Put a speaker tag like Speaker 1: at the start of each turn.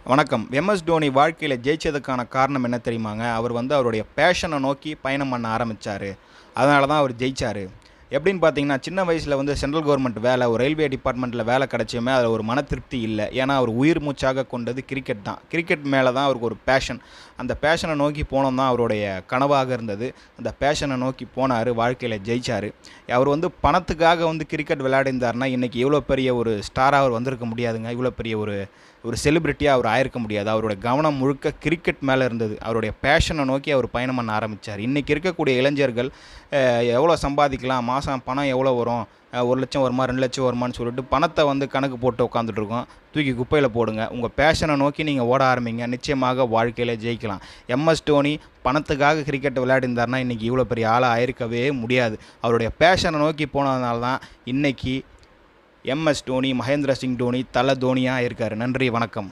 Speaker 1: வணக்கம். எம்எஸ் தோனி வாழ்க்கையில ஜெயிச்சதுக்கான காரணம் என்ன தெரியுமாங்க? அவர் அவருடைய பேஷன நோக்கி பயணம் பண்ண ஆரம்பிச்சாரு. அதனால தான் அவர் ஜெயிச்சாரு. எப்படின்னு பார்த்தீங்கன்னா, சின்ன வயசுல சென்ட்ரல் கவர்மெண்ட் வேலை, ஒரு ரயில்வே டிபார்ட்மெண்ட்ல வேலை கிடைச்சுமே அதில ஒரு மன திருப்தி இல்ல. ஏன்னா, அவர் உயிர் மூச்சாக கொண்டது கிரிக்கெட் தான். கிரிக்கெட் மேல தான் அவருக்கு ஒரு பேஷன். அந்த பேஷன நோக்கி போனோம் தான் அவருடைய கனவாக இருந்தது. அந்த பேஷன நோக்கி போனாரு. வாழ்க்கையில ஜெயிச்சாரு. அவர் பணத்துக்காக கிரிக்கெட் விளையாடிருந்தாருன்னா, இன்னைக்கு இவ்வளோ பெரிய ஒரு ஸ்டாரா அவர் வந்திருக்க முடியாதுங்க. இவ்வளோ பெரிய ஒரு ஒரு செலிபிரிட்டியா அவர் ஆயிருக்க முடியாது. அவருடைய கவனம் முழுக்க கிரிக்கெட் மேல இருந்தது. அவருடைய பேஷன நோக்கி அவர் பயணம் பண்ண ஆரம்பிச்சாரு. இன்னைக்கு இருக்கக்கூடிய இளைஞர்கள் எவ்வளோ சம்பாதிக்கலாம்? மாசம் பணம் எவ்வளோ வரும்? 1,00,000 வருமா? 2,00,000 வருமான்னு சொல்லிட்டு பணத்த கணக்கு போட்டு உட்காந்துட்டு இருக்கோம். தூக்கி குப்பையில போடுங்க. உங்க பேஷன நோக்கி நீங்க ஓட ஆரம்பிங்க. நிச்சயமாக வாழ்க்கையில ஜெயிக்கலாம். எம்எஸ் தோனி பணத்துக்காக கிரிக்கெட் விளையாடிருந்தாருன்னா, இன்னைக்கு இவ்வளோ பெரிய ஆளா ஆயிருக்கவே முடியாது. அவருடைய பேஷன நோக்கி போனதுனால தான் இன்னைக்கு எம்எஸ் தோனி, மகேந்திர சிங் தோனி, தல தோனியா இருக்காரு. நன்றி, வணக்கம்.